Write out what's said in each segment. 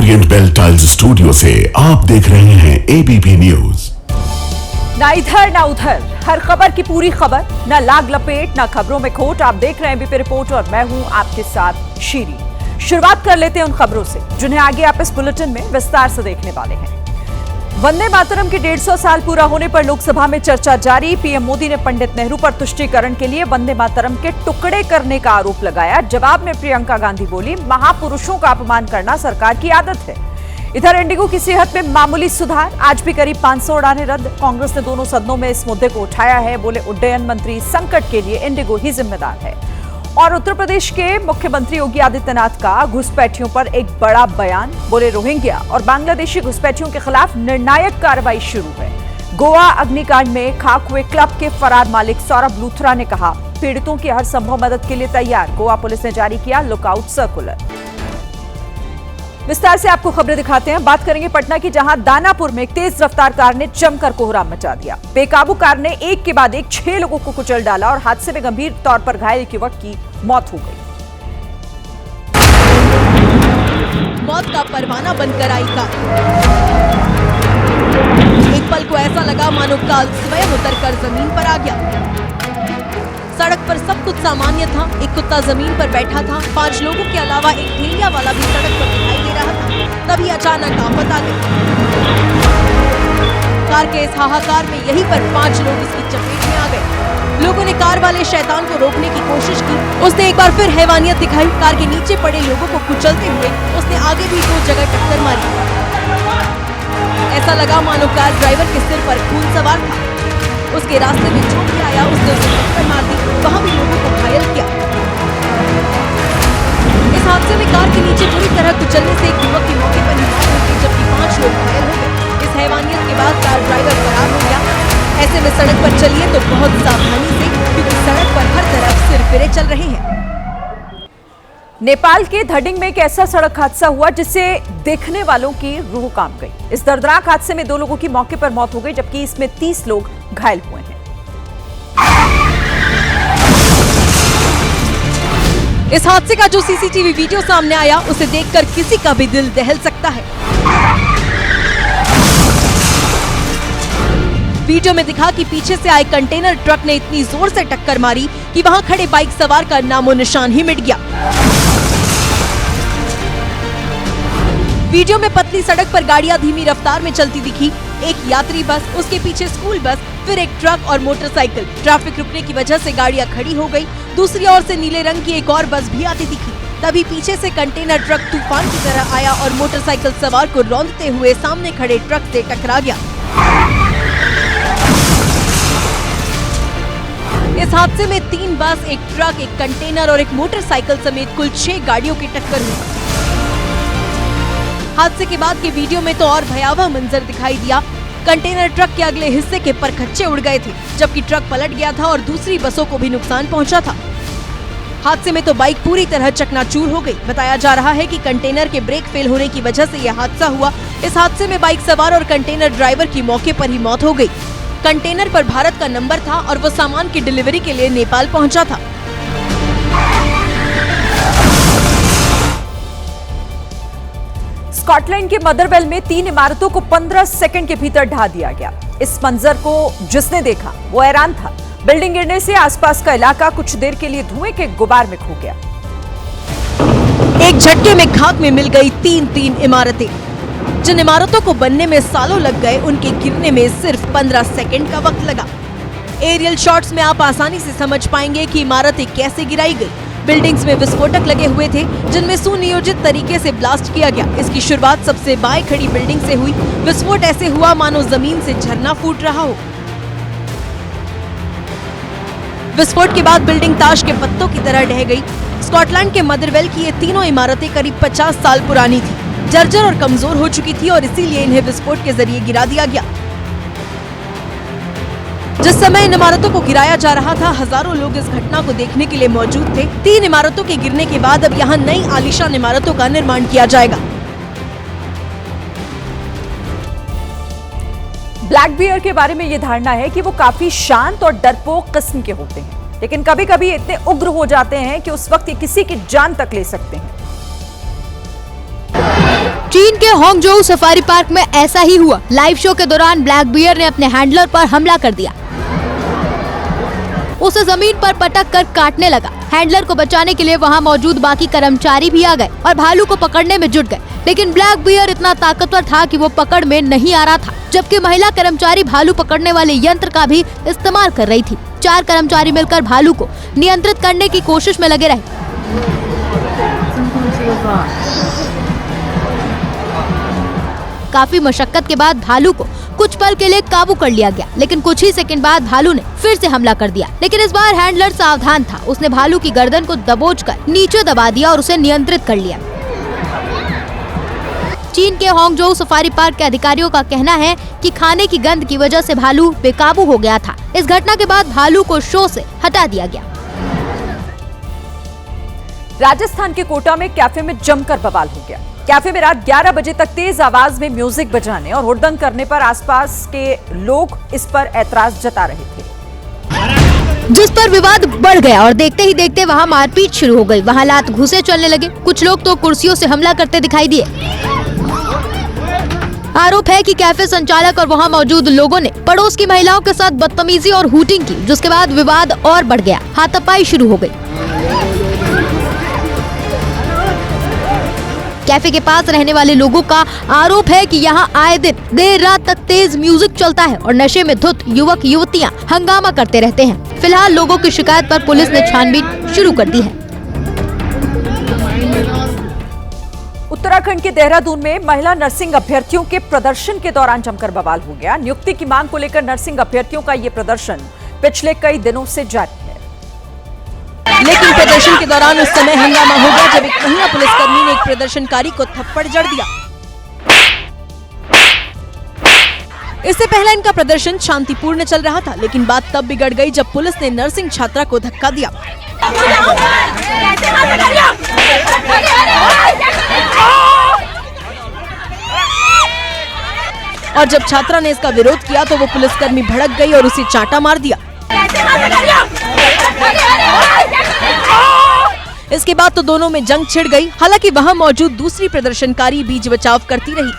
Orient bell tiles studio से आप देख रहे हैं एबीपी न्यूज। ना इधर ना उधर, हर खबर की पूरी खबर, ना लाग लपेट ना खबरों में खोट। आप देख रहे हैं एबीपी रिपोर्ट और मैं हूं आपके साथ शीरी। शुरुआत कर लेते हैं उन खबरों से जिन्हें आगे आप इस बुलेटिन में विस्तार से देखने वाले हैं। वंदे मातरम के 150 साल पूरा होने पर लोकसभा में चर्चा जारी। पीएम मोदी ने पंडित नेहरू पर तुष्टीकरण के लिए वंदे मातरम के टुकड़े करने का आरोप लगाया। जवाब में प्रियंका गांधी बोली, महापुरुषों का अपमान करना सरकार की आदत है। इधर इंडिगो की सेहत में मामूली सुधार, आज भी करीब 500 उड़ानें रद्द। कांग्रेस ने दोनों सदनों में इस मुद्दे को उठाया है। बोले, उड्डयन मंत्री संकट के लिए इंडिगो ही जिम्मेदार है। और उत्तर प्रदेश के मुख्यमंत्री योगी आदित्यनाथ का घुसपैठियों पर एक बड़ा बयान। बोले, रोहिंग्या और बांग्लादेशी घुसपैठियों के खिलाफ निर्णायक कार्रवाई शुरू है। गोवा अग्निकांड में खाक हुए क्लब के फरार मालिक सौरभ लूथरा ने कहा, पीड़ितों की हर संभव मदद के लिए तैयार। गोवा पुलिस ने जारी किया लुकआउट सर्कुलर। विस्तार से आपको खबरें दिखाते हैं। बात करेंगे पटना की, जहां दानापुर में एक तेज रफ्तार कार ने जमकर कोहराम मचा दिया। बेकाबू कार ने एक के बाद एक 6 लोगों को कुचल डाला और हादसे में गंभीर तौर पर घायल एक युवक की मौत हो गई। मौत का परवाना बनकर आई कार। एक पल को ऐसा लगा मानो काल स्वयं उतरकर जमीन पर आ गया। सड़क पर सब कुछ सामान्य था। एक कुत्ता जमीन पर बैठा था। 5 लोगों के अलावा एक ठेलिया वाला भी सड़क पर दिखाई दे रहा था। तभी अचानक आफत आ गई। कार के इस हाहाकार में यहीं पर 5 लोग इसकी चपेट में आ गए। लोगों ने कार वाले शैतान को रोकने की कोशिश की। उसने एक बार फिर हैवानियत दिखाई। कार के नीचे पड़े लोगों को कुचलते हुए उसने आगे भी 2 जगह टक्कर मारी। ऐसा लगा मानो कार ड्राइवर के सिर पर खून सवार था। उसके रास्ते में जो भी आया उसने उसे टक्कर मार दी। वहां भी लोगों को घायल किया। इस हादसे में कार के नीचे बुरी तरह कुचलने से एक युवक की मौके पर ही मौत हो गई, जबकि 5 लोग घायल हो गए। इस हैवानियत के बाद कार ड्राइवर फरार हो गया। ऐसे में सड़क पर चलिए तो बहुत सावधानी से, क्योंकि सड़क पर हर तरफ सिरफिरे चल रहे हैं। नेपाल के धडिंग में एक ऐसा सड़क हादसा हुआ जिससे देखने वालों की रूह कांप गई। इस दर्दनाक हादसे में 2 लोगों की मौके पर मौत हो गई, जबकि इसमें 30 लोग घायल हुए हैं। इस हादसे का जो सीसीटीवी वीडियो सामने आया, उसे देखकर किसी का भी दिल दहल सकता है। वीडियो में दिखा कि पीछे से आए कंटेनर ट्रक ने इतनी जोर से टक्कर मारी कि वहां खड़े बाइक सवार का नामो निशान ही मिट गया। वीडियो में पतली सड़क पर गाड़ियां धीमी रफ्तार में चलती दिखी। एक यात्री बस, उसके पीछे स्कूल बस, फिर एक ट्रक और मोटरसाइकिल। ट्रैफिक रुकने की वजह से गाड़ियां खड़ी हो गई। दूसरी ओर से नीले रंग की एक और बस भी आती दिखी। तभी पीछे से कंटेनर ट्रक तूफान की तरह आया और मोटरसाइकिल सवार को रौंदते हुए सामने खड़े ट्रक से टकरा गया। इस हादसे में 3 बस, एक ट्रक, एक कंटेनर और एक मोटरसाइकिल समेत कुल 6 गाड़ियों की टक्कर हुई। हादसे के बाद के वीडियो में तो और भयावह मंजर दिखाई दिया। कंटेनर ट्रक के अगले हिस्से के परखच्चे उड़ गए थे, जबकि ट्रक पलट गया था और दूसरी बसों को भी नुकसान पहुंचा था। हादसे में तो बाइक पूरी तरह चकनाचूर हो गई। बताया जा रहा है कि कंटेनर के ब्रेक फेल होने की वजह से यह हादसा हुआ। इस हादसे में बाइक सवार और कंटेनर ड्राइवर की मौके पर ही मौत हो गई। कंटेनर पर भारत का नंबर था और वो सामान की डिलीवरी के लिए नेपाल पहुंचा था। स्कॉटलैंड के मदरवेल में 3 इमारतों को 15 सेकंड के भीतर ढा दिया गया। इस मंजर को जिसने देखा वो हैरान था। बिल्डिंग गिरने से आसपास का इलाका कुछ देर के लिए धुएं के गुबार में खो गया। एक झटके में खाक में मिल गई 3 इमारतें। जिन इमारतों को बनने में सालों लग गए, उनके गिरने में सिर्फ 15 सेकंड का वक्त लगा। एरियल शॉट्स में आप आसानी से समझ पाएंगे कि इमारतें कैसे गिराई गई। बिल्डिंग्स में विस्फोटक लगे हुए थे, जिनमें सुनियोजित तरीके से ब्लास्ट किया गया। इसकी शुरुआत सबसे बाएं खड़ी बिल्डिंग से हुई। विस्फोट ऐसे हुआ मानो जमीन से झरना फूट रहा हो। विस्फोट के बाद बिल्डिंग ताश के पत्तों की तरह ढह गई। स्कॉटलैंड के मदरवेल की ये तीनों इमारतें करीब 50 साल पुरानी थी, जर्जर और कमजोर हो चुकी थी और इसीलिए इन्हें विस्फोट के जरिए गिरा दिया गया। जिस समय इन इमारतों को गिराया जा रहा था, हजारों लोग इस घटना को देखने के लिए मौजूद थे। 3 इमारतों के गिरने के बाद अब यहाँ नई आलीशान इमारतों का निर्माण किया जाएगा। ब्लैक बियर के बारे में ये धारणा है कि वो काफी शांत और डरपोक किस्म के होते हैं, लेकिन कभी कभी इतने उग्र हो जाते हैं कि उस वक्त ये किसी की जान तक ले सकते हैं। चीन के होंगजोउ सफारी पार्क में ऐसा ही हुआ। लाइव शो के दौरान ब्लैक बियर ने अपने हैंडलर पर हमला कर दिया, उसे जमीन पर पटक कर काटने लगा। हैंडलर को बचाने के लिए वहां मौजूद बाकी कर्मचारी भी आ गए और भालू को पकड़ने में जुट गए, लेकिन ब्लैक बियर इतना ताकतवर था कि वो पकड़ में नहीं आ रहा था, जबकि महिला कर्मचारी भालू पकड़ने वाले यंत्र का भी इस्तेमाल कर रही थी। 4 कर्मचारी मिलकर भालू को नियंत्रित करने की कोशिश में लगे रहे। काफी मशक्कत के बाद भालू को कुछ पल के लिए काबू कर लिया गया, लेकिन कुछ ही सेकंड बाद भालू ने फिर से हमला कर दिया। लेकिन इस बार हैंडलर सावधान था, उसने भालू की गर्दन को दबोचकर नीचे दबा दिया और उसे नियंत्रित कर लिया। चीन के होंगजोउ सफारी पार्क के अधिकारियों का कहना है कि खाने की गंध की वजह से भालू बेकाबू हो गया था। इस घटना के बाद भालू को शो से हटा दिया गया। राजस्थान के कोटा में कैफे में जमकर बवाल हो गया। कैफे में रात 11 बजे तक तेज आवाज में म्यूजिक बजाने और हुड़दंग करने पर आसपास के लोग इस पर ऐतराज जता रहे थे, जिस पर विवाद बढ़ गया और देखते ही देखते वहां मारपीट शुरू हो गई। वहां लात घुसे चलने लगे, कुछ लोग तो कुर्सियों से हमला करते दिखाई दिए। आरोप है कि कैफे संचालक और वहां मौजूद लोगों ने पड़ोस की महिलाओं के साथ बदतमीजी और हूटिंग की, जिसके बाद विवाद और बढ़ गया, हाथापाई शुरू हो गई। कैफे के पास रहने वाले लोगों का आरोप है कि यहाँ आए दिन देर रात तक तेज म्यूजिक चलता है और नशे में धुत युवक युवतियाँ हंगामा करते रहते हैं। फिलहाल लोगों की शिकायत पर पुलिस ने छानबीन शुरू कर दी है। उत्तराखंड के देहरादून में महिला नर्सिंग अभ्यर्थियों के प्रदर्शन के दौरान जमकर बवाल हो गया। नियुक्ति की मांग को लेकर नर्सिंग अभ्यर्थियों का ये प्रदर्शन पिछले कई दिनों से जारी है, लेकिन प्रदर्शन के दौरान उस समय हंगामा हो गया जब एक महिला पुलिसकर्मी ने एक प्रदर्शनकारी को थप्पड़ जड़ दिया। इससे पहले इनका प्रदर्शन शांतिपूर्ण चल रहा था, लेकिन बात तब बिगड़ गई जब पुलिस ने नर्सिंग छात्रा को धक्का दिया। और जब छात्रा ने इसका विरोध किया तो वो पुलिसकर्मी भड़क गई और उसे चांटा मार दिया। इसके बाद तो दोनों में जंग छिड़ गई। हालांकि वहां मौजूद दूसरी प्रदर्शनकारी बीच बचाव करती रही।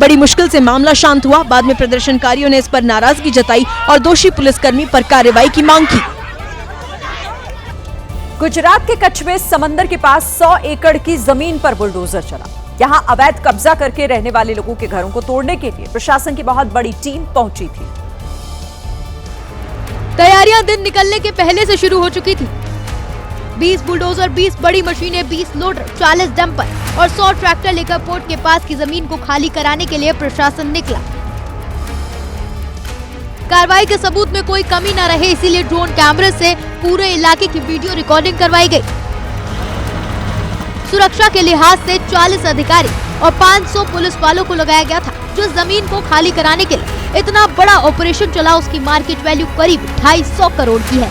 बड़ी मुश्किल से मामला शांत हुआ। बाद में प्रदर्शनकारियों ने इस पर नाराजगी जताई और दोषी पुलिसकर्मी पर कार्रवाई की मांग की। गुजरात के कच्छ में समंदर के पास 100 एकड़ की जमीन पर बुलडोजर चला। यहां अवैध कब्जा करके रहने वाले लोगों के घरों को तोड़ने के लिए प्रशासन की बहुत बड़ी टीम पहुंची थी। तैयारियां दिन निकलने के पहले से शुरू हो चुकी थी। 20 बुलडोजर, 20 बड़ी मशीनें, 20 लोडर, 40 डंपर और 100 ट्रैक्टर लेकर पोर्ट के पास की जमीन को खाली कराने के लिए प्रशासन निकला। कार्रवाई के सबूत में कोई कमी न रहे, इसीलिए ड्रोन कैमरे से पूरे इलाके की वीडियो रिकॉर्डिंग करवाई गई। सुरक्षा के लिहाज से 40 अधिकारी और 500 पुलिस वालों को लगाया गया था। जो जमीन को खाली कराने के लिए इतना बड़ा ऑपरेशन चला, उसकी मार्केट वैल्यू करीब 250 करोड़ की है।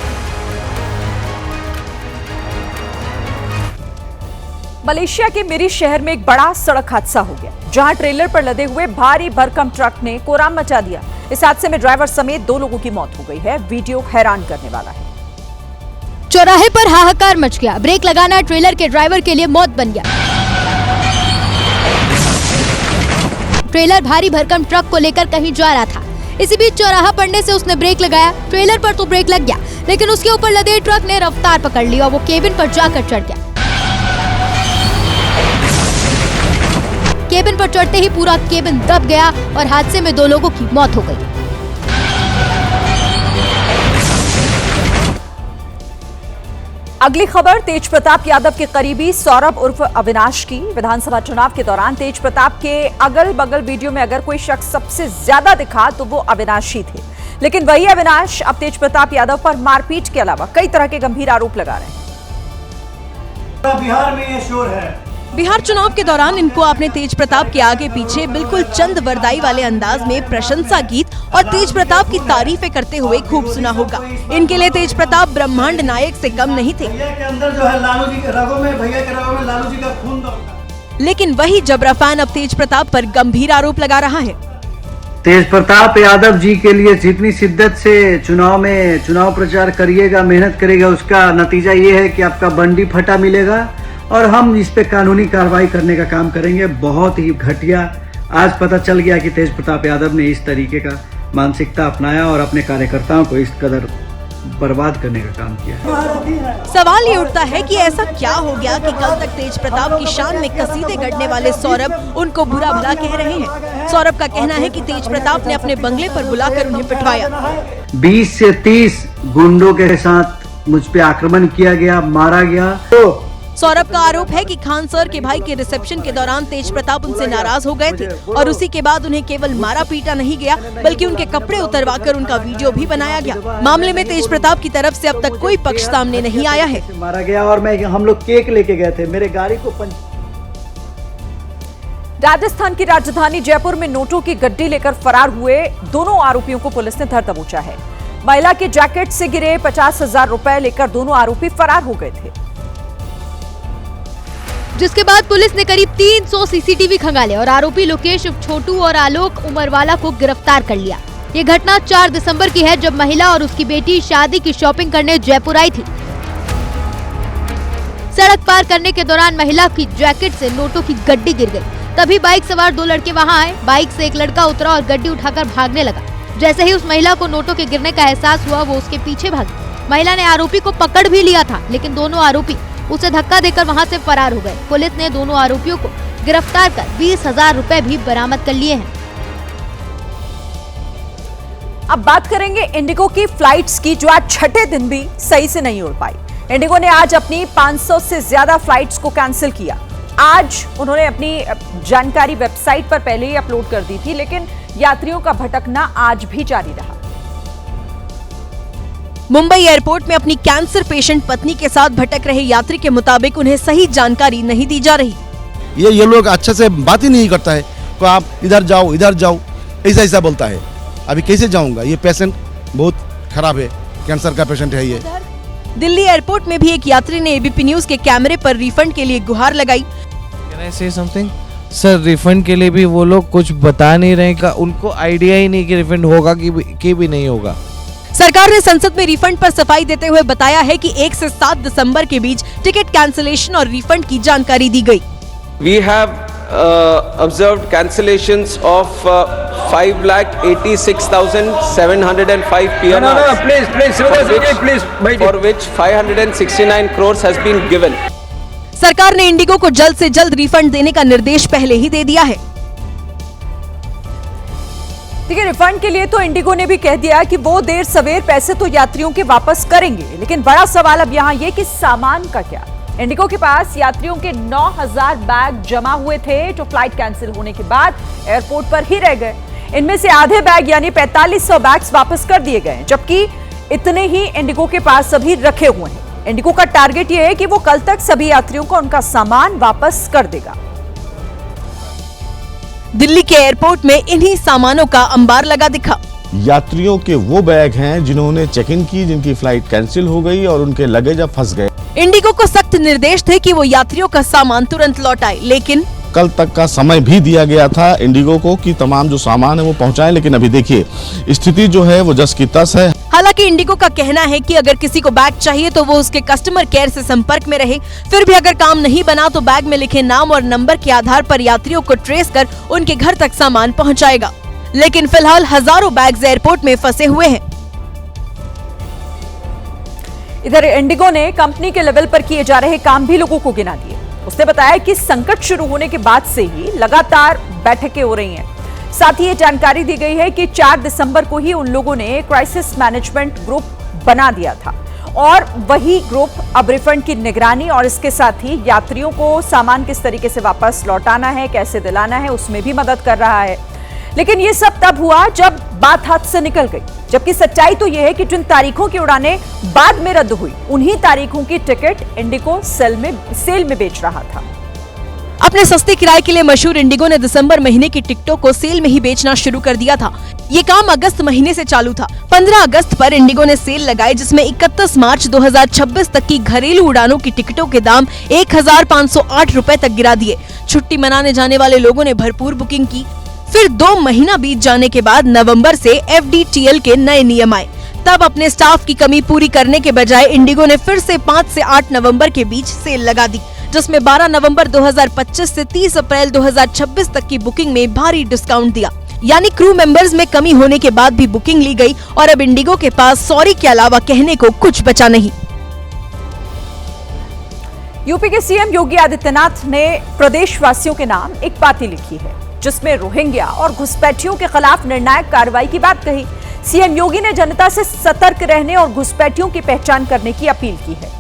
मलेशिया के मिरी शहर में एक बड़ा सड़क हादसा हो गया, जहां ट्रेलर पर लदे हुए भारी भरकम ट्रक ने कोहराम मचा दिया। इस हादसे में ड्राइवर समेत 2 लोगों की मौत हो गई है। वीडियो हैरान करने वाला है। चौराहे पर हाहाकार मच गया। ब्रेक लगाना ट्रेलर के ड्राइवर के लिए मौत बन गया। ट्रेलर भारी भरकम ट्रक को लेकर कहीं जा रहा था। इसी बीच चौराहा पड़ने से उसने ब्रेक लगाया। ट्रेलर पर तो ब्रेक लग गया, लेकिन उसके ऊपर लदे ट्रक ने रफ्तार पकड़ ली और वो केबिन पर जाकर चढ़ गया। केबिन पर चढ़ते ही पूरा केबिन दब गया और हादसे में 2 लोगों की मौत हो गई। अगली खबर तेज प्रताप यादव के करीबी सौरभ उर्फ अविनाश की। विधानसभा चुनाव के दौरान तेज प्रताप के अगल बगल वीडियो में अगर कोई शख्स सबसे ज्यादा दिखा तो वो अविनाश ही थे, लेकिन वही अविनाश अब तेज प्रताप यादव पर मारपीट के अलावा कई तरह के गंभीर आरोप लगा रहे हैं। बिहार में ये शोर है। बिहार चुनाव के दौरान इनको आपने तेज प्रताप के आगे पीछे बिल्कुल चंद वरदाई वाले अंदाज में प्रशंसा गीत और तेज प्रताप की तारीफें करते हुए खूब सुना होगा। इनके लिए तेज प्रताप ब्रह्मांड नायक से कम नहीं थे। भैया के अंदर जो है लालू जी के रगों में, भैया के रगों में लालू जी का खून दौड़ता है। लेकिन वही जबरा फैन अब तेज प्रताप पर गंभीर आरोप लगा रहा है। तेज प्रताप यादव जी के लिए जितनी शिद्दत से चुनाव प्रचार करिएगा, मेहनत करेगा, उसका नतीजा ये है कि आपका बंडी फटा मिलेगा और हम इस पे कानूनी कार्रवाई करने का काम करेंगे। बहुत ही घटिया आज पता चल गया कि तेज प्रताप यादव ने इस तरीके का मानसिकता अपनाया और अपने कार्यकर्ताओं को इस कदर बर्बाद करने का काम किया। सवाल ये उठता है कि ऐसा क्या हो गया कि कल तक तेज प्रताप की शान में कसीदे गढ़ने वाले सौरभ उनको बुरा भला कह रहे हैं। सौरभ का कहना है कि तेज प्रताप ने अपने बंगले पर बुलाकर उन्हें पिटवाया। 20 से 30 गुंडों के साथ मुझ पे आक्रमण किया गया, मारा गया। तो सौरभ का आरोप है कि खान सर के भाई के रिसेप्शन के दौरान तेज प्रताप उनसे नाराज हो गए थे और उसी के बाद उन्हें केवल मारा पीटा नहीं गया बल्कि उनके कपड़े उतरवाकर उनका वीडियो भी बनाया गया। मामले में तेज प्रताप की तरफ से अब तक कोई पक्ष सामने नहीं आया है। मारा गया और हम लोग केक लेके गए थे, मेरे गाड़ी को राजस्थान की राजधानी जयपुर में नोटों की गड्डी लेकर फरार हुए दोनों आरोपियों को पुलिस ने धर दबोचा है। महिला के जैकेट से गिरे 50,000 रुपए लेकर दोनों आरोपी फरार हो गए थे, जिसके बाद पुलिस ने करीब 300 सीसीटीवी खंगाले और आरोपी लोकेश छोटू और आलोक उमरवाला को गिरफ्तार कर लिया। ये घटना 4 दिसंबर की है, जब महिला और उसकी बेटी शादी की शॉपिंग करने जयपुर आई थी। सड़क पार करने के दौरान महिला की जैकेट से नोटों की गड्डी गिर गई। तभी बाइक सवार 2 लड़के वहां आए। बाइक से एक लड़का उतरा और गड्डी उठाकर भागने लगा। जैसे ही उस महिला को नोटों के गिरने का एहसास हुआ, वो उसके पीछे भागी। महिला ने आरोपी को पकड़ भी लिया था, लेकिन दोनों आरोपी उसे धक्का देकर वहां से फरार हो गए। पुलिस ने दोनों आरोपियों को गिरफ्तार कर 20,000 रुपए भी बरामद कर लिए हैं। अब बात करेंगे इंडिगो की फ्लाइट्स की, जो आज छठे दिन भी सही से नहीं उड़ पाई। इंडिगो ने आज अपनी 500 से ज्यादा फ्लाइट्स को कैंसिल किया। आज उन्होंने अपनी जानकारी वेबसाइट पर पहले ही अपलोड कर दी थी, लेकिन यात्रियों का भटकना आज भी जारी रहा। मुंबई एयरपोर्ट में अपनी कैंसर पेशेंट पत्नी के साथ भटक रहे यात्री के मुताबिक उन्हें सही जानकारी नहीं दी जा रही। ये लोग अच्छे से बात ही नहीं करता है, तो आप इधर जाओ ऐसा बोलता है। अभी कैसे जाऊंगा, ये पेशेंट बहुत खराब है, कैंसर का पेशेंट है ये। दिल्ली एयरपोर्ट में भी एक यात्री ने एबीपी न्यूज के कैमरे पर रिफंड के लिए गुहार लगाई। Can I say something? Sir, refund के लिए भी वो लोग कुछ बता नहीं रहे का, उनको आइडिया ही नहीं कि रिफंड होगा कि भी नहीं होगा। सरकार ने संसद में रिफंड पर सफाई देते हुए बताया है कि 1 से 7 दिसंबर के बीच टिकट कैंसिलेशन और रिफंड की जानकारी दी गई। We have observed cancellations of 5,86,705 PNRs. For which 569 crores has been given. सरकार ने इंडिगो को जल्द से जल्द रिफंड देने का निर्देश पहले ही दे दिया है। देखिए, रिफंड के लिए तो इंडिगो ने भी कह दिया कि वो देर सवेर पैसे तो यात्रियों के वापस करेंगे, लेकिन बड़ा सवाल अब यहाँ ये कि सामान का क्या। इंडिगो के पास यात्रियों के 9,000 बैग जमा हुए थे, जो फ्लाइट कैंसिल होने के बाद एयरपोर्ट पर ही रह गए। इनमें से आधे बैग यानी 4500 बैग्स वापस कर दिए गए, जबकि इतने ही इंडिगो के पास अभी रखे हुए हैं। इंडिगो का टारगेट ये है कि वो कल तक सभी यात्रियों को उनका सामान वापस कर देगा। दिल्ली के एयरपोर्ट में इन्हीं सामानों का अंबार लगा दिखा। यात्रियों के वो बैग हैं जिन्होंने चेक इन की, जिनकी फ्लाइट कैंसिल हो गई और उनके लगेज अब फंस गए। इंडिगो को सख्त निर्देश थे कि वो यात्रियों का सामान तुरंत लौटाए, लेकिन कल तक का समय भी दिया गया था इंडिगो को कि तमाम जो सामान है वो पहुंचाएं, लेकिन अभी देखिए स्थिति जो है वो जस की तस है। हालांकि इंडिगो का कहना है कि अगर किसी को बैग चाहिए तो वो उसके कस्टमर केयर से संपर्क में रहे। फिर भी अगर काम नहीं बना तो बैग में लिखे नाम और नंबर के आधार पर यात्रियों को ट्रेस कर उनके घर तक सामान पहुंचाएगा। लेकिन फिलहाल हजारों बैग्स एयरपोर्ट में फंसे हुए हैं। इधर इंडिगो ने कंपनी के लेवल पर किए जा रहे काम भी लोगों को गिना दिए। उसने बताया कि संकट शुरू होने के बाद से ही लगातार बैठकें हो रही हैं। साथ ही ये जानकारी दी गई है कि 4 दिसंबर को ही उन लोगों ने क्राइसिस मैनेजमेंट ग्रुप बना दिया था और वही ग्रुप अब रिफंड की निगरानी और इसके साथ ही यात्रियों को सामान किस तरीके से वापस लौटाना है, कैसे दिलाना है, उसमें भी मदद कर रहा है। लेकिन ये सब तब हुआ जब बात हाथ से निकल गई, जबकि सच्चाई तो यह है कि जिन तारीखों की उड़ानें बाद में रद्द हुई, उन्हीं तारीखों की टिकट इंडिगो सेल में बेच रहा था। अपने सस्ते किराए के लिए मशहूर इंडिगो ने दिसंबर महीने की टिकटों को सेल में ही बेचना शुरू कर दिया था। ये काम अगस्त महीने से चालू था। 15 अगस्त पर इंडिगो ने सेल लगाई, जिसमें 31 मार्च 2026 तक की घरेलू उड़ानों की टिकटों के दाम 1,508 रुपए तक गिरा दिए। छुट्टी मनाने जाने वाले लोगों ने भरपूर बुकिंग की। फिर 2 महीना बीत जाने के बाद नवंबर से FDTL के नए नियम आए। तब अपने स्टाफ की कमी पूरी करने के बजाय इंडिगो ने फिर से 5 से 8 नवंबर के बीच सेल लगा दी, जिसमें 12 नवंबर 2025 से 30 अप्रैल 2026 तक की बुकिंग में भारी डिस्काउंट दिया। यानी क्रू मेंबर्स में कमी होने के बाद भी बुकिंग ली गई और अब इंडिगो के पास सॉरी के अलावा कहने को कुछ बचा नहीं। यूपी के सीएम योगी आदित्यनाथ ने प्रदेशवासियों के नाम एक पाती लिखी है, जिसमें रोहिंग्या और घुसपैठियों के खिलाफ निर्णायक कार्रवाई की बात कही। सीएम योगी ने जनता से सतर्क रहने और घुसपैठियों की पहचान करने की अपील की है।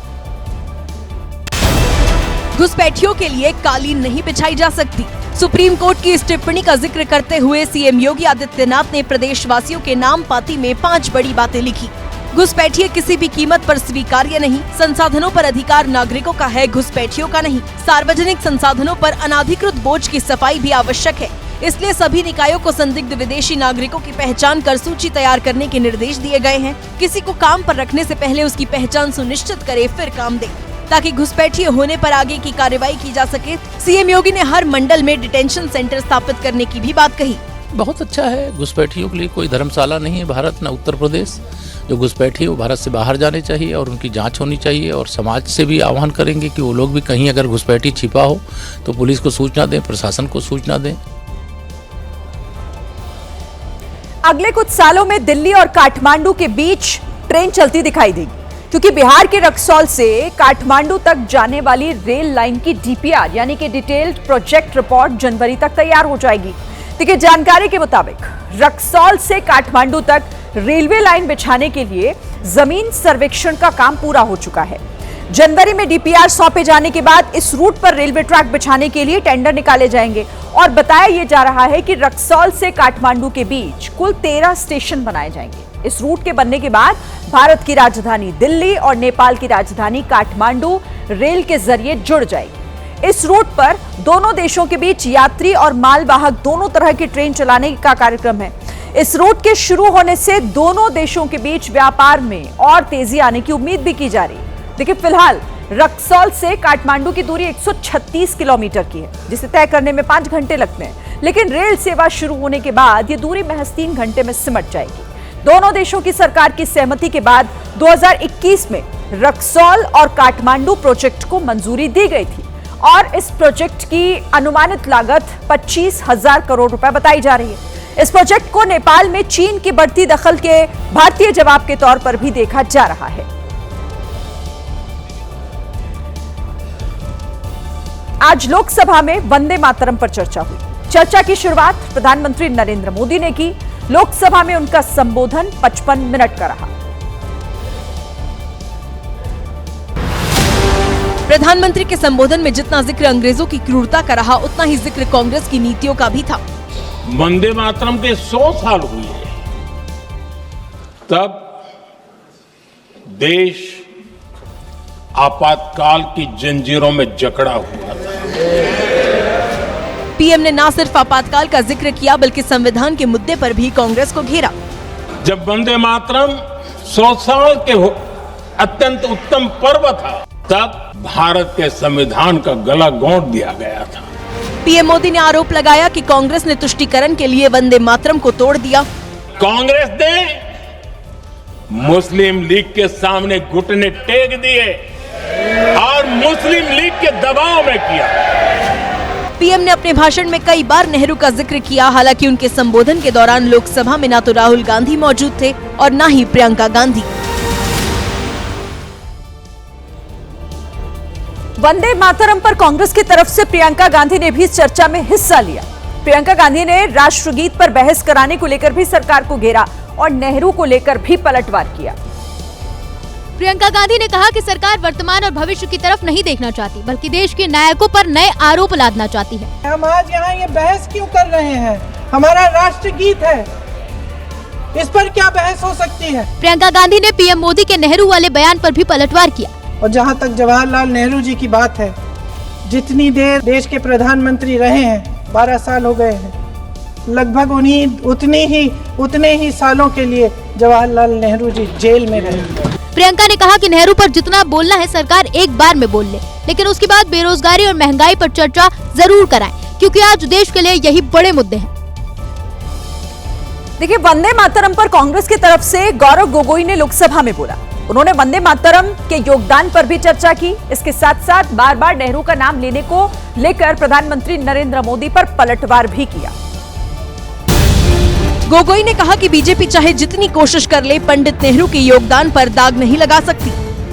घुसपैठियों के लिए कालीन नहीं बिछाई जा सकती। सुप्रीम कोर्ट की इस टिप्पणी का जिक्र करते हुए सीएम योगी आदित्यनाथ ने प्रदेशवासियों के नाम पाती में 5 बड़ी बातें लिखी। घुसपैठिए किसी भी कीमत पर स्वीकार्य नहीं। संसाधनों पर अधिकार नागरिकों का है, घुसपैठियों का नहीं। सार्वजनिक संसाधनों पर अनाधिकृत बोझ की सफाई भी आवश्यक है, इसलिए सभी निकायों को संदिग्ध विदेशी नागरिकों की पहचान कर सूची तैयार करने के निर्देश दिए गए हैं। किसी को काम पर रखने से पहले उसकी पहचान सुनिश्चित करे, फिर काम दे, ताकि घुसपैठिए होने पर आगे की कार्रवाई की जा सके। सीएम योगी ने हर मंडल में डिटेंशन सेंटर स्थापित करने की भी बात कही। बहुत अच्छा है, घुसपैठियों के लिए कोई धर्मशाला नहीं है भारत न उत्तर प्रदेश। जो घुसपैठी वो भारत से बाहर जाने चाहिए और उनकी जांच होनी चाहिए, और समाज से भी आह्वान करेंगे कि वो लोग भी कहीं अगर घुसपैठी छिपा हो तो पुलिस को सूचना दें, प्रशासन को सूचना दें। अगले कुछ सालों में दिल्ली और काठमांडू के बीच ट्रेन चलती दिखाई देगी, क्योंकि बिहार के रक्सौल से काठमांडू तक जाने वाली रेल लाइन की DPR यानी कि डिटेल्ड प्रोजेक्ट रिपोर्ट जनवरी तक तैयार हो जाएगी। देखिए, जानकारी के मुताबिक रक्सौल से काठमांडू तक रेलवे लाइन बिछाने के लिए जमीन सर्वेक्षण का काम पूरा हो चुका है। जनवरी में DPR सौंपे जाने के बाद इस रूट पर रेलवे ट्रैक बिछाने के लिए टेंडर निकाले जाएंगे और बताया यह जा रहा है कि रक्सौल से काठमांडू के बीच कुल 13 स्टेशन बनाए जाएंगे। इस रूट के बनने के बाद भारत की राजधानी दिल्ली और नेपाल की राजधानी काठमांडू रेल के जरिए जुड़ जाएगी। इस रूट पर दोनों देशों के बीच यात्री और मालवाहक दोनों तरह की ट्रेन चलाने का कार्यक्रम है। इस रूट के शुरू होने से दोनों देशों के बीच व्यापार में और तेजी आने की उम्मीद भी की जा रही है। देखिए, फिलहाल रक्सौल से काठमांडू की दूरी 136 किलोमीटर की है, जिसे तय करने में 5 घंटे लगते हैं, लेकिन रेल सेवा शुरू होने के बाद ये दूरी महज 3 घंटे में सिमट जाएगी। दोनों देशों की सरकार की सहमति के बाद 2021 में रक्सौल और काठमांडू प्रोजेक्ट को मंजूरी दी गई थी और इस प्रोजेक्ट की अनुमानित लागत 25,000 करोड़ रुपए बताई जा रही है। इस प्रोजेक्ट को नेपाल में चीन की बढ़ती दखल के भारतीय जवाब के तौर पर भी देखा जा रहा है। आज लोकसभा में वंदे मातरम पर चर्चा हुई। चर्चा की शुरुआत प्रधानमंत्री नरेंद्र मोदी ने की। लोकसभा में उनका संबोधन 55 मिनट का रहा। प्रधानमंत्री के संबोधन में जितना जिक्र अंग्रेजों की क्रूरता का रहा, उतना ही जिक्र कांग्रेस की नीतियों का भी था। वंदे मातरम के 100 साल हुए, तब देश आपातकाल की जंजीरों में जकड़ा हुआ था। पीएम ने न सिर्फ आपातकाल का जिक्र किया, बल्कि संविधान के मुद्दे पर भी कांग्रेस को घेरा। जब वंदे मातरम 100 साल के अत्यंत उत्तम पर्व था, तब भारत के संविधान का गला घोंट दिया गया था। पीएम मोदी ने आरोप लगाया कि कांग्रेस ने तुष्टीकरण के लिए वंदे मातरम को तोड़ दिया। कांग्रेस ने मुस्लिम लीग के सामने घुटने टेक दिए और मुस्लिम लीग के दबाव में किया। पीएम ने अपने भाषण में कई बार नेहरू का जिक्र किया। हालांकि उनके संबोधन के दौरान लोकसभा में न तो राहुल गांधी मौजूद थे और न ही प्रियंका गांधी। वंदे मातरम पर कांग्रेस की तरफ से प्रियंका गांधी ने भी इस चर्चा में हिस्सा लिया। प्रियंका गांधी ने राष्ट्रगीत पर बहस कराने को लेकर भी सरकार को घेरा और नेहरू को लेकर भी पलटवार किया। प्रियंका गांधी ने कहा कि सरकार वर्तमान और भविष्य की तरफ नहीं देखना चाहती, बल्कि देश के नायकों पर नए आरोप लादना चाहती है। हम आज यहाँ ये बहस क्यों कर रहे हैं? हमारा राष्ट्रगीत है, इस पर क्या बहस हो सकती है? प्रियंका गांधी ने पीएम मोदी के नेहरू वाले बयान पर भी पलटवार किया। और जहाँ तक जवाहरलाल नेहरू जी की बात है, जितनी देर देश के प्रधानमंत्री रहे हैं, 12 साल हो गए हैं, लगभग उतने ही सालों के लिए जवाहरलाल नेहरू जी जेल में रहे। प्रियंका ने कहा कि नेहरू पर जितना बोलना है सरकार एक बार में बोल ले, लेकिन उसके बाद बेरोजगारी और महंगाई पर चर्चा जरूर कराएं, क्योंकि आज देश के लिए यही बड़े मुद्दे हैं। देखिए, वंदे मातरम पर कांग्रेस की तरफ से गौरव गोगोई ने लोकसभा में बोला। उन्होंने वंदे मातरम के योगदान पर भी चर्चा की। इसके साथ साथ बार बार नेहरू का नाम लेने को लेकर प्रधानमंत्री नरेंद्र मोदी पर पलटवार भी किया। गोगोई ने कहा कि बीजेपी चाहे जितनी कोशिश कर ले, पंडित नेहरू के योगदान पर दाग नहीं लगा सकती।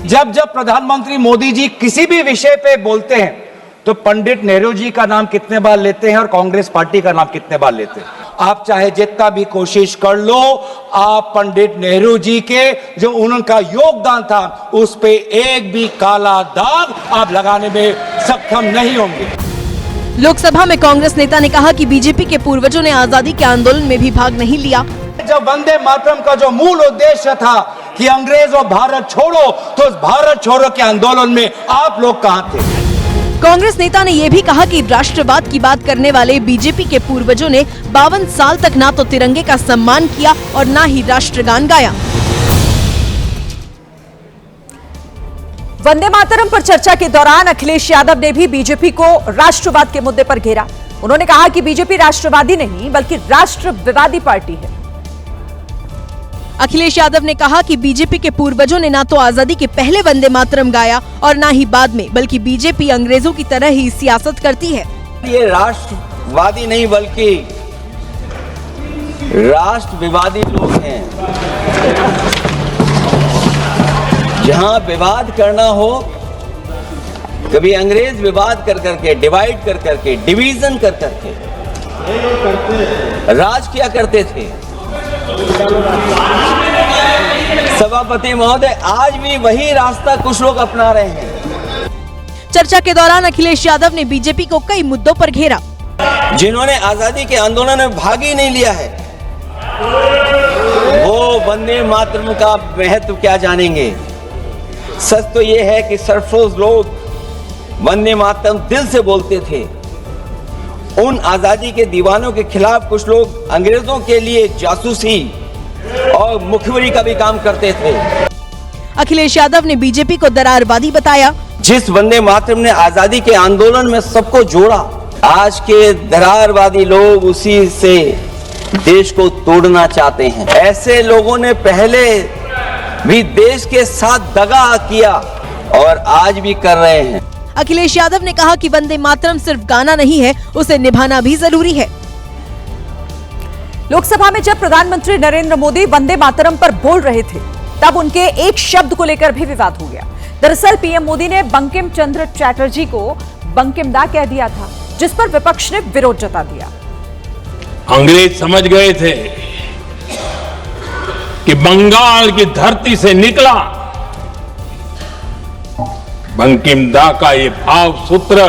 जब जब प्रधानमंत्री मोदी जी किसी भी विषय पे बोलते हैं तो पंडित नेहरू जी का नाम कितने बार लेते हैं और कांग्रेस पार्टी का नाम कितने बार लेते हैं। आप चाहे जितना भी कोशिश कर लो, आप पंडित नेहरू जी के जो उनका योगदान था उस पे एक भी काला दाग आप लगाने में सक्षम नहीं होंगे। लोकसभा में कांग्रेस नेता ने कहा कि बीजेपी के पूर्वजों ने आजादी के आंदोलन में भी भाग नहीं लिया। जब वंदे मातरम का जो मूल उद्देश्य था कि अंग्रेज और भारत छोड़ो, तो उस भारत छोड़ो के आंदोलन में आप लोग कहां थे? कांग्रेस नेता ने यह भी कहा कि राष्ट्रवाद की बात करने वाले बीजेपी के पूर्वजों ने 52 साल तक ना तो तिरंगे का सम्मान किया और ना ही राष्ट्रगान गाया। वंदे मातरम पर चर्चा के दौरान अखिलेश यादव ने भी बीजेपी को राष्ट्रवाद के मुद्दे पर घेरा। उन्होंने कहा कि बीजेपी राष्ट्रवादी नहीं बल्कि राष्ट्र विवादी पार्टी है। अखिलेश यादव ने कहा कि बीजेपी के पूर्वजों ने ना तो आजादी के पहले वंदे मातरम गाया और ना ही बाद में, बल्कि बीजेपी अंग्रेजों की तरह ही सियासत करती है। ये राष्ट्रवादी नहीं बल्कि राष्ट्र विवादी लोग हैं। जहां विवाद करना हो, कभी अंग्रेज विवाद कर करके, डिवाइड कर करके, डिवीजन कर करके राज किया करते थे। सभापति महोदय, आज भी वही रास्ता कुछ लोग अपना रहे हैं। चर्चा के दौरान अखिलेश यादव ने बीजेपी को कई मुद्दों पर घेरा। जिन्होंने आजादी के आंदोलन में भाग ही नहीं लिया है, वो वंदे मातरम का महत्व क्या जानेंगे। सच तो ये है कि सरफरोश लोग वंदे मातरम दिल से बोलते थे। उन आजादी के दीवानों के खिलाफ कुछ लोग अंग्रेजों के लिए जासूसी और मुखबिरी का भी काम करते थे। अखिलेश यादव ने बीजेपी को दरारवादी बताया। जिस वंदे मातरम ने आजादी के आंदोलन में सबको जोड़ा, आज के दरारवादी लोग उसी से देश को तोड़ना चाहते हैं। ऐसे लोगों ने पहले भी देश के साथ दगा किया और आज भी कर रहे हैं। अखिलेश यादव ने कहा कि वंदे मातरम सिर्फ गाना नहीं है, उसे निभाना भी जरूरी है। लोकसभा में जब प्रधानमंत्री नरेंद्र मोदी वंदे मातरम पर बोल रहे थे, तब उनके एक शब्द को लेकर भी विवाद हो गया। दरअसल पीएम मोदी ने बंकिम चंद्र चटर्जी को बंकिम दा कह दिया था, जिस पर विपक्ष ने विरोध जता दिया। अंग्रेज समझ गए थे कि बंगाल की धरती से निकला बंकिम दा का ये भाव सूत्र।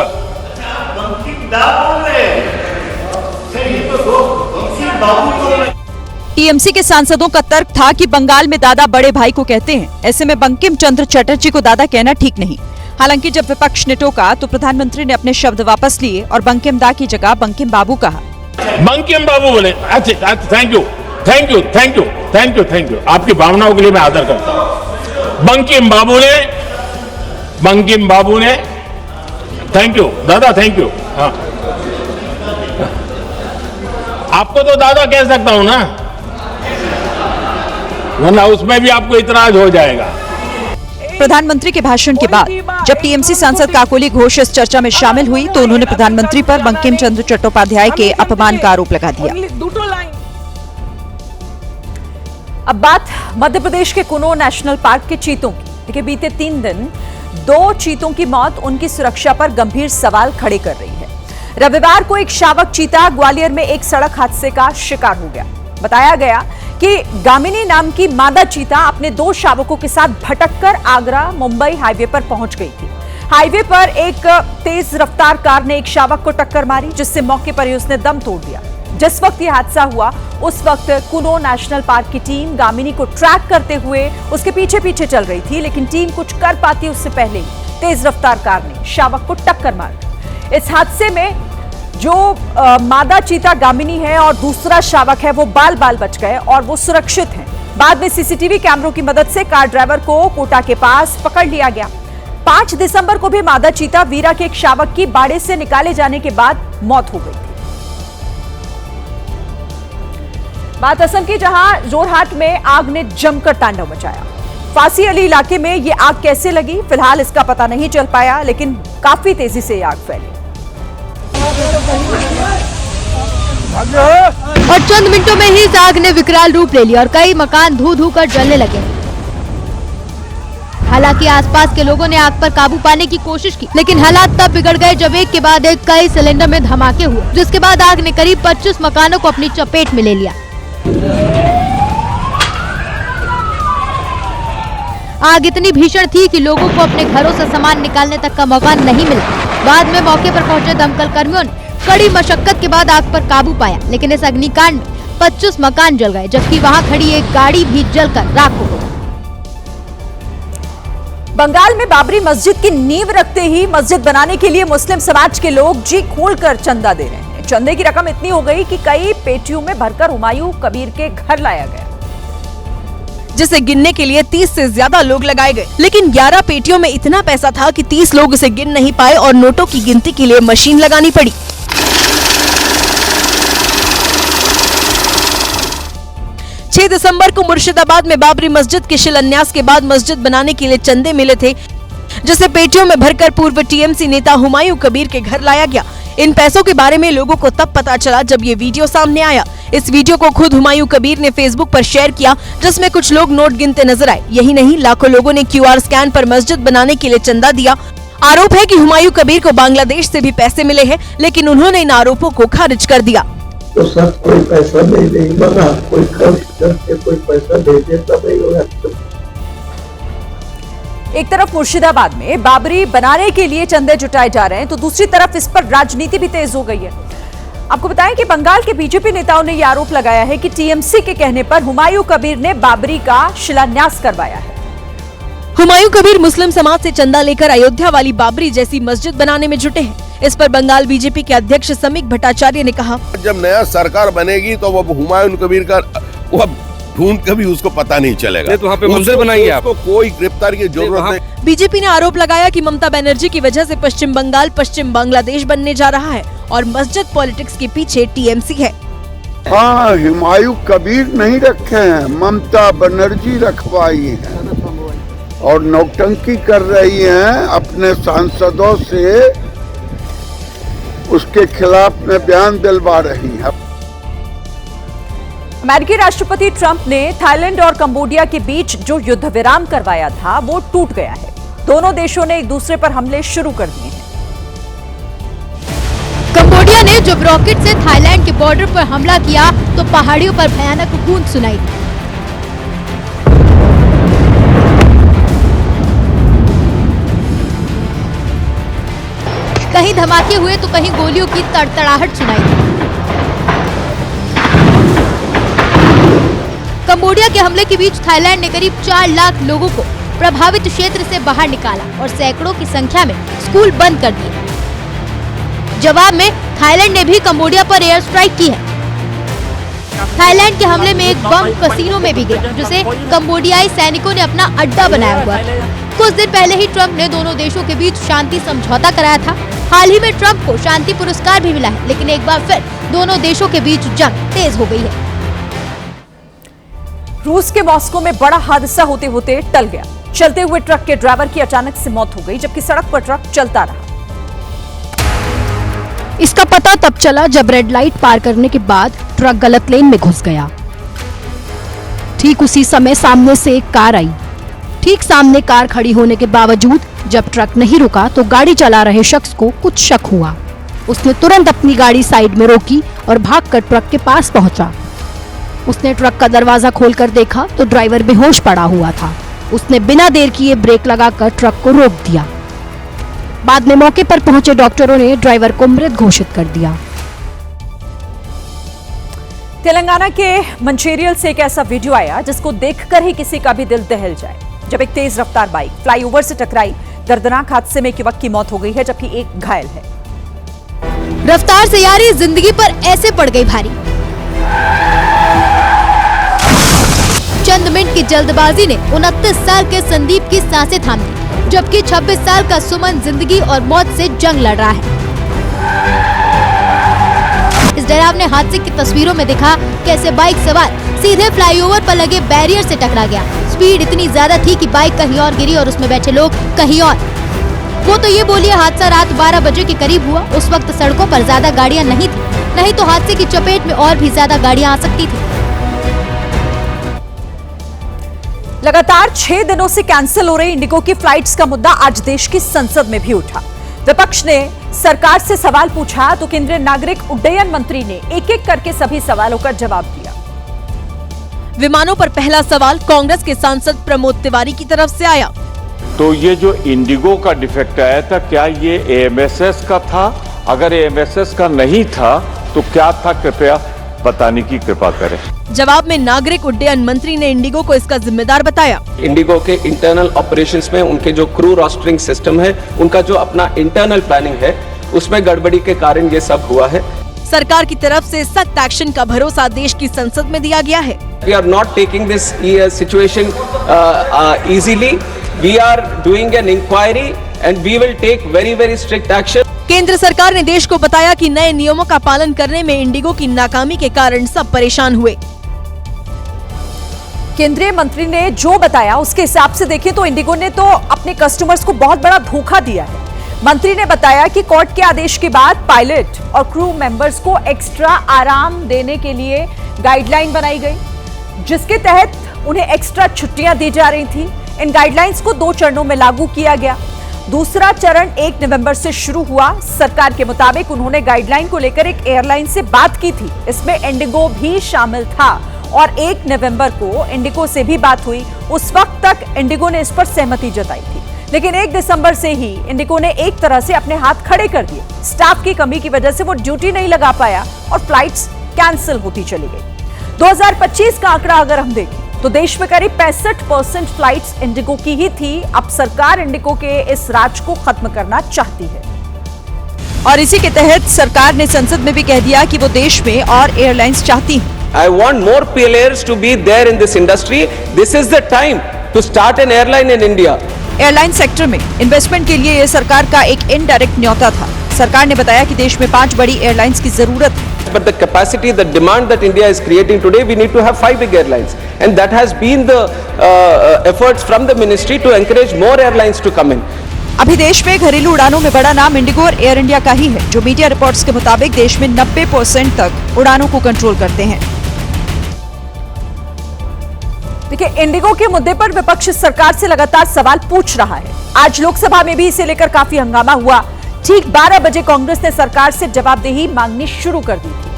टीएमसी के सांसदों का तर्क था कि बंगाल में दादा बड़े भाई को कहते हैं, ऐसे में बंकिम चंद्र चटर्जी को दादा कहना ठीक नहीं। हालांकि जब विपक्ष ने टोका तो प्रधानमंत्री ने अपने शब्द वापस लिए और बंकिम दा की जगह बंकिम बाबू कहा। बंकिम बाबू बोले, अच्छा thank you thank you thank you thank you thank you, आपकी भावनाओं के लिए मैं आदर करता हूं। बंकिम बाबू ने थैंक यू दादा, थैंक यू। हाँ, आपको तो दादा कह सकता हूं ना, वरना उसमें भी आपको इतराज हो जाएगा। प्रधानमंत्री के भाषण के बाद जब टीएमसी सांसद काकोली घोष इस चर्चा में शामिल हुई तो उन्होंने प्रधानमंत्री पर बंकिम चंद्र चट्टोपाध्याय के अपमान का आरोप लगा दिया। अब बात मध्य प्रदेश के कुनो नेशनल पार्क के चीतों की। देखिए, बीते 3 दिन 2 चीतों की मौत उनकी सुरक्षा पर गंभीर सवाल खड़े कर रही है। रविवार को एक शावक चीता ग्वालियर में एक सड़क हादसे का शिकार हो गया। बताया गया कि गामिनी नाम की मादा चीता अपने 2 शावकों के साथ भटककर आगरा मुंबई हाईवे पर पहुंच गई थी। हाईवे पर एक तेज रफ्तार कार ने एक शावक को टक्कर मारी, जिससे मौके पर ही उसने दम तोड़ दिया। जिस वक्त यह हादसा हुआ उस वक्त कुनो नेशनल पार्क की टीम गामिनी को ट्रैक करते हुए उसके पीछे पीछे चल रही थी, लेकिन टीम कुछ कर पाती उससे पहले ही तेज रफ्तार कार ने शावक को टक्कर मार दी। इस हादसे में जो मादा चीता गामिनी है और दूसरा शावक है वो बाल बाल बच गए और वो सुरक्षित हैं। बाद में सीसीटीवी कैमरों की मदद से कार ड्राइवर को कोटा के पास पकड़ लिया गया। 5 दिसंबर को भी मादा चीता वीरा के एक शावक की बाड़े से निकाले जाने के बाद मौत हो गई थी। बात असम की, जहां जोरहाट में आग ने जमकर तांडव मचाया। फांसी अली इलाके में ये आग कैसे लगी, फिलहाल इसका पता नहीं चल पाया, लेकिन काफी तेजी से आग फैली और चंद मिनटों में ही इस आग ने विकराल रूप ले लिया और कई मकान धू धू कर जलने लगे। हालांकि आसपास के लोगों ने आग पर काबू पाने की कोशिश की, लेकिन हालात तब बिगड़ गए जब एक के बाद एक कई सिलेंडर में धमाके हुए, जिसके बाद आग ने करीब 25 मकानों को अपनी चपेट में ले लिया। आग इतनी भीषण थी कि लोगों को अपने घरों से सामान निकालने तक का मौका नहीं मिला। बाद में मौके पर पहुंचे दमकल कर्मियों ने कड़ी मशक्कत के बाद आग पर काबू पाया, लेकिन इस अग्निकांड में 25 मकान जल गए, जबकि वहां खड़ी एक गाड़ी भी जलकर राख हो गई। बंगाल में बाबरी मस्जिद की नींव रखते ही मस्जिद बनाने के लिए मुस्लिम समाज के लोग जी खोलकर चंदा दे रहे हैं। चंदे की रकम इतनी हो गई कि कई पेटियों में भरकर हुमायूं कबीर के घर लाया गया, जिसे गिनने के लिए 30 से ज्यादा लोग लगाए गए, लेकिन 11 पेटियों में इतना पैसा था कि 30 लोग इसे गिन नहीं पाए और नोटों की गिनती के लिए मशीन लगानी पड़ी। 6 दिसंबर को मुर्शिदाबाद में बाबरी मस्जिद के शिलान्यास के बाद मस्जिद बनाने के लिए चंदे मिले थे, जिसे पेटियों में भरकर पूर्व टीएमसी नेता हुमायूं कबीर के घर लाया गया। इन पैसों के बारे में लोगों को तब पता चला जब ये वीडियो सामने आया। इस वीडियो को खुद हुमायूं कबीर ने फेसबुक पर शेयर किया, जिसमें कुछ लोग नोट गिनते नजर आए। यही नहीं, लाखों लोगों ने QR स्कैन पर मस्जिद बनाने के लिए चंदा दिया। आरोप है कि हुमायूं कबीर को बांग्लादेश से भी पैसे मिले हैं, लेकिन उन्होंने इन आरोपों को खारिज कर दिया। तो सब कोई पैसा नहीं देगा ना, कोई खर्च करके कोई पैसा दे दे तब ही होगा। एक तरफ मुर्शिदाबाद में बाबरी बनाने के लिए चंदे जुटाए जा रहे हैं, तो दूसरी तरफ इस पर राजनीति भी तेज हो गई है। आपको बताएं कि बंगाल के बीजेपी नेताओं ने यह आरोप लगाया है कि टीएमसी के कहने पर हुमायूं कबीर ने बाबरी का शिलान्यास करवाया है। हुमायूं कबीर मुस्लिम समाज से चंदा लेकर अयोध्या वाली बाबरी जैसी मस्जिद बनाने में जुटे हैं। इस पर बंगाल बीजेपी के अध्यक्ष समीक भट्टाचार्य ने कहा, जब नया सरकार बनेगी तो वो हुमायूं कबीर का ढूंढ कभी उसको पता नहीं चलेगा। तो वहाँ पे मस्जिद बनाएंगे आप, कोई गिरफ्तारी की जरूरत नहीं। बीजेपी ने आरोप लगाया कि ममता बनर्जी की वजह से पश्चिम बंगाल पश्चिम बांग्लादेश बनने जा रहा है और मस्जिद पॉलिटिक्स के पीछे टीएमसी है। हाँ, हुमायूं कबीर नहीं रखे हैं, ममता बनर्जी रखवाई है और नौटंकी कर रही हैं अपने सांसदों से, उसके खिलाफ में बयान दिलवा रही है। अमेरिकी राष्ट्रपति ट्रंप ने थाईलैंड और कंबोडिया के बीच जो युद्ध विराम करवाया था वो टूट गया है। दोनों देशों ने एक दूसरे पर हमले शुरू कर दिए हैं। कंबोडिया ने जब रॉकेट से थाईलैंड के बॉर्डर पर हमला किया तो पहाड़ियों पर भयानक गूंज सुनाई दी। कहीं धमाके हुए तो कहीं गोलियों की तड़तड़ाहट सुनाई दी। कंबोडिया के हमले के बीच थाईलैंड ने करीब 4 लाख लोगों को प्रभावित क्षेत्र से बाहर निकाला और सैकड़ों की संख्या में स्कूल बंद कर दिए। जवाब में थाईलैंड ने भी कंबोडिया पर एयर स्ट्राइक की है। थाईलैंड के हमले में एक बम कसीनो में भी गिरा, जिसे कंबोडियाई सैनिकों ने अपना अड्डा बनाया हुआ था। कुछ दिन पहले ही ट्रंप ने दोनों देशों के बीच शांति समझौता कराया था। हाल ही में ट्रंप को शांति पुरस्कार भी मिला है, लेकिन एक बार फिर दोनों देशों के बीच जंग तेज हो गई है। रूस के मॉस्को में बड़ा हादसा होते होते टल गया। चलते हुए ट्रक के ड्राइवर की अचानक से मौत हो गई, जबकि सड़क पर ट्रक चलता रहा। इसका पता तब चला जब रेड लाइट पार करने के बाद ट्रक गलत लेन में घुस गया। ठीक उसी समय सामने से एक कार आई। ठीक सामने कार खड़ी होने के बावजूद जब ट्रक नहीं रुका तो गाड़ी चला रहे शख्स को कुछ शक हुआ। उसने तुरंत अपनी गाड़ी साइड में रोकी और भागकर ट्रक के पास पहुंचा। उसने ट्रक का दरवाजा खोलकर देखा तो ड्राइवर बेहोश पड़ा हुआ था। उसने बिना देर किए ब्रेक लगाकर ट्रक को रोक दिया। बाद में मौके पर पहुंचे डॉक्टरों ने ड्राइवर को मृत घोषित कर दिया। तेलंगाना के मंचेरियल से एक ऐसा वीडियो आया जिसको देखकर ही किसी का भी दिल दहल जाए, जब एक तेज रफ्तार बाइक फ्लाईओवर से टकराई। दर्दनाक हादसे में एक युवक की मौत हो गई है, जबकि एक घायल है। रफ्तार से यारी जिंदगी पर ऐसे पड़ गई भारी। चंद मिनट की जल्दबाजी ने 29 साल के संदीप की सांसें थाम दी, जबकि 26 साल का सुमन जिंदगी और मौत से जंग लड़ रहा है। इस डरावने हादसे की तस्वीरों में दिखा कैसे बाइक सवार सीधे फ्लाईओवर पर लगे बैरियर से टकरा गया। स्पीड इतनी ज्यादा थी कि बाइक कहीं और गिरी और उसमें बैठे लोग कहीं और। वो तो ये बोलिए हादसा रात 12 बजे के करीब हुआ। उस वक्त सड़कों पर ज्यादा गाड़ियां नहीं थी, नहीं तो हादसे की चपेट में और भी ज्यादा गाड़ियां आ सकती थी। लगातार 6 दिनों से कैंसिल हो रही इंडिगो की फ्लाइट्स का मुद्दा आज देश की संसद में भी उठा। विपक्ष ने सरकार से सवाल पूछा तो केंद्रीय नागरिक उड्डयन मंत्री ने एक-एक करके सभी सवालों का जवाब दिया। विमानों पर पहला सवाल कांग्रेस के सांसद प्रमोद तिवारी की तरफ से आया। तो ये जो इंडिगो का डिफेक्ट आया था, क्या ये एएमएसएस का था? अगर एएमएसएस का नहीं था तो क्या था, कृपया बताने की कृपा करें। जवाब में नागरिक उड्डयन मंत्री ने इंडिगो को इसका जिम्मेदार बताया। इंडिगो के इंटरनल ऑपरेशंस में उनके जो क्रू रोस्टरिंग सिस्टम है, उनका जो अपना इंटरनल प्लानिंग है, उसमें गड़बड़ी के कारण ये सब हुआ है। सरकार की तरफ से सख्त एक्शन का भरोसा देश की संसद में दिया गया है। We are not taking this situation easily. We are doing an inquiry and we will take very strict action. केंद्र सरकार ने देश को बताया कि नए नियमों का पालन करने में इंडिगो की नाकामी के कारण सब परेशान हुए। केंद्रीय मंत्री ने जो बताया उसके हिसाब से देखें तो इंडिगो ने तो अपने कस्टमर्स को बहुत बड़ा धोखा दिया है। मंत्री ने बताया कि कोर्ट के आदेश के बाद पायलट और क्रू मेंबर्स को एक्स्ट्रा आराम देने के लिए गाइडलाइन बनाई गई, जिसके तहत उन्हें एक्स्ट्रा छुट्टियां दी जा रही थी। इन गाइडलाइंस को 2 चरणों में लागू किया गया। दूसरा चरण 1 नवंबर से शुरू हुआ। सरकार के मुताबिक उन्होंने गाइडलाइन को लेकर एक एयरलाइन से बात की थी, इसमें इंडिगो भी शामिल था और 1 नवंबर को इंडिगो से भी बात हुई। उस वक्त तक इंडिगो ने इस पर सहमति जताई थी, लेकिन 1 दिसंबर से ही इंडिगो ने एक तरह से अपने हाथ खड़े कर दिए। स्टाफ की कमी की वजह से वो ड्यूटी नहीं लगा पाया और फ्लाइट्स कैंसिल होती चली गई। 2025 का आंकड़ा अगर हम देखें तो देश में करीब 65% फ्लाइट्स इंडिगो की ही थी। अब सरकार इंडिगो के इस राज को खत्म करना चाहती है और इसी के तहत सरकार ने संसद में भी कह दिया कि वो देश में और एयरलाइंस चाहती हैं। I want more players to be there in this industry. This is the time to start an airline in India. Airline sector में इन्वेस्टमेंट के लिए ये सरकार का एक इनडायरेक्ट न्योता था। सरकार ने बताया कि देश में 5 बड़ी एयरलाइंस की जरूरत है। But the capacity, the demand that India is creating today, we need to have 5 big airlines, and that has been the efforts from the ministry to encourage more airlines to come in. अभी देश में घरेलू उड़ानों में बड़ा नाम Indigo और air India का ही है, जो मीडिया रिपोर्ट्स के मुताबिक देश में 90% तक उड़ानों को कंट्रोल करते हैं। देखिए, इंडिगो के मुद्दे पर विपक्ष सरकार से लगातार सवाल पूछ रहा है। आज लोकसभा में भी इसे लेकर काफी हंगामा हुआ। ठीक 12 बजे कांग्रेस ने सरकार से जवाबदेही मांगनी शुरू कर दी थी।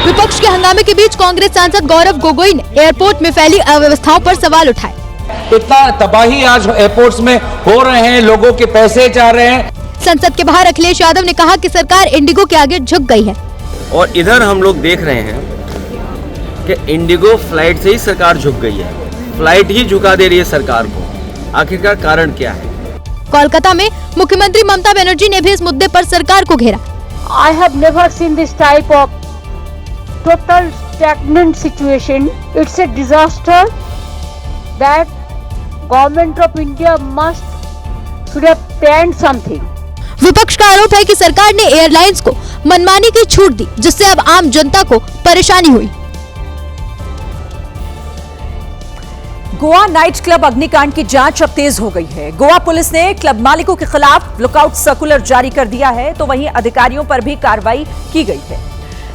विपक्ष के हंगामे के बीच कांग्रेस सांसद गौरव गोगोई ने एयरपोर्ट में फैली अव्यवस्थाओं पर सवाल उठाए। इतना तबाही आज एयरपोर्ट्स में हो रहे हैं, लोगों के पैसे जा रहे हैं। संसद के बाहर अखिलेश यादव ने कहा कि सरकार इंडिगो के आगे झुक गई है और इधर हम लोग देख रहे हैं कि इंडिगो फ्लाइट से ही सरकार झुक गई है, फ्लाइट ही झुका दे रही है सरकार को। आखिरकार कारण क्या है? कोलकाता में मुख्यमंत्री ममता बनर्जी ने भी इस मुद्दे पर सरकार को घेरा। I have never seen this type of total stagnant situation. It's a disaster that government of India should have planned something. विपक्ष का आरोप है कि सरकार ने एयरलाइंस को मनमानी की छूट दी, जिससे अब आम जनता को परेशानी हुई। गोवा नाइट क्लब अग्निकांड की जांच अब तेज हो गई है। गोवा पुलिस ने क्लब मालिकों के खिलाफ लुकआउट सर्कुलर जारी कर दिया है, तो वहीं अधिकारियों पर भी कार्रवाई की गई है।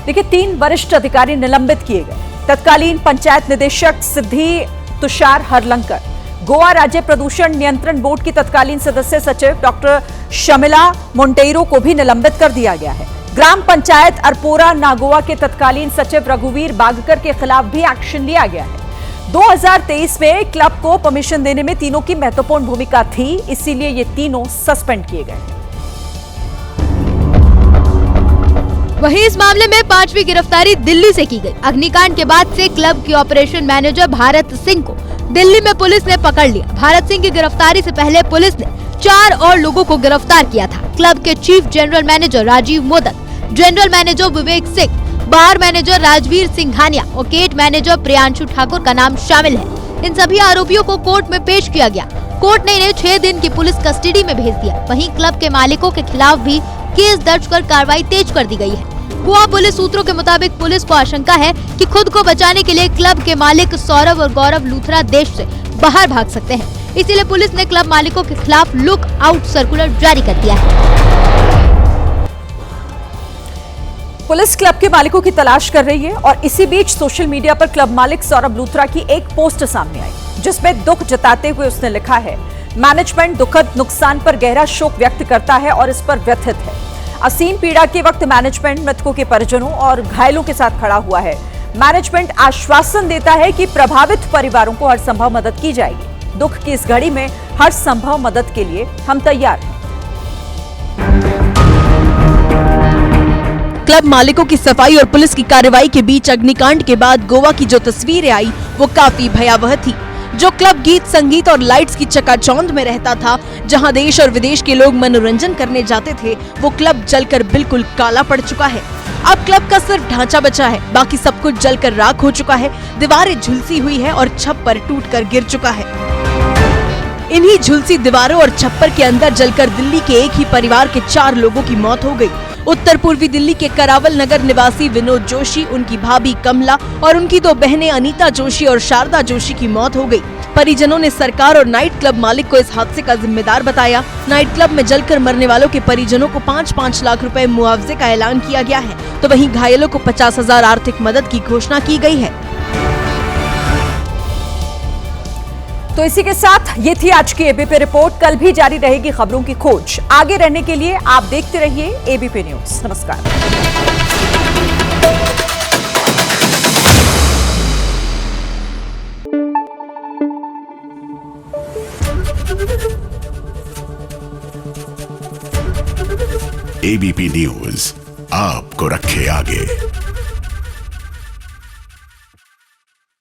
देखिए, 3 वरिष्ठ अधिकारी निलंबित किए गए। तत्कालीन पंचायत निदेशक सिद्धि तुषार हरलंकर, गोवा राज्य प्रदूषण नियंत्रण बोर्ड की तत्कालीन सदस्य सचिव डॉक्टर शमिला मोंटेरो को भी निलंबित कर दिया गया है। ग्राम पंचायत अरपोरा नागोवा के तत्कालीन सचिव रघुवीर बागकर के खिलाफ भी एक्शन लिया गया है। 2023 में क्लब को परमिशन देने में तीनों की महत्वपूर्ण भूमिका थी, इसीलिए ये तीनों सस्पेंड किए गए हैं। वहीं इस मामले में 5वीं गिरफ्तारी दिल्ली से की गई। अग्निकांड के बाद से क्लब के ऑपरेशन मैनेजर भारत सिंह को दिल्ली में पुलिस ने पकड़ लिया। भारत सिंह की गिरफ्तारी से पहले पुलिस ने 4 और लोगों को गिरफ्तार किया था। क्लब के chief general manager Rajeev Modak, general manager Vivek Singh, bar manager Rajveer Singhania और गेट मैनेजर प्रियांशु ठाकुर का नाम शामिल है। इन सभी आरोपियों को कोर्ट में पेश किया गया। कोर्ट ने इन्हें 6 दिन की पुलिस कस्टडी में भेज दिया। वहीं क्लब के मालिकों के खिलाफ भी केस दर्ज कर कार्रवाई तेज कर दी गई है। गोवा पुलिस सूत्रों के मुताबिक पुलिस को आशंका है कि खुद को बचाने के लिए क्लब के मालिक सौरभ और गौरव लूथरा देश से बाहर भाग सकते हैं। इसीलिए पुलिस ने क्लब मालिकों के खिलाफ लुक आउट सर्कुलर जारी कर दिया है। पुलिस क्लब के मालिकों की तलाश कर रही है और इसी बीच सोशल मीडिया पर क्लब मालिक सौरभ लूथरा की एक पोस्ट सामने आई, जिसमें दुख जताते हुए उसने लिखा है, मैनेजमेंट दुखद नुकसान पर गहरा शोक व्यक्त करता है और इस पर व्यथित है। असीम पीड़ा के वक्त मैनेजमेंट मृतकों के परिजनों और घायलों के साथ खड़ा हुआ है। मैनेजमेंट आश्वासन देता है कि प्रभावित परिवारों को हर संभव मदद की जाएगी। दुख की इस घड़ी में हर संभव मदद के लिए हम तैयार हैं। क्लब मालिकों की सफाई और पुलिस की कार्रवाई के बीच अग्निकांड के बाद गोवा की जो तस्वीरें आई वो काफी भयावह थी। जो क्लब गीत संगीत और लाइट्स की चकाचौंध में रहता था, जहां देश और विदेश के लोग मनोरंजन करने जाते थे, वो क्लब जलकर बिल्कुल काला पड़ चुका है। अब क्लब का सिर्फ ढांचा बचा है, बाकी सब कुछ जलकर राख हो चुका है। दीवारें झुलसी हुई है और छप्पर टूटकर गिर चुका है। इन्हीं झुलसी दीवारों और छप्पर के अंदर जलकर दिल्ली के एक ही परिवार के 4 लोगों की मौत हो गई। उत्तर पूर्वी दिल्ली के करावल नगर निवासी विनोद जोशी, उनकी भाभी कमला और उनकी 2 बहनें अनीता जोशी और शारदा जोशी की मौत हो गई। परिजनों ने सरकार और नाइट क्लब मालिक को इस हादसे का जिम्मेदार बताया। नाइट क्लब में जलकर मरने वालों के परिजनों को 5-5 लाख रुपए मुआवजे का ऐलान किया गया है, तो वहीं घायलों को 50,000 आर्थिक मदद की घोषणा की गई है। तो इसी के साथ ये थी आज की एबीपी रिपोर्ट। कल भी जारी रहेगी खबरों की खोज। आगे रहने के लिए आप देखते रहिए एबीपी न्यूज। नमस्कार। एबीपी न्यूज आपको रखे आगे।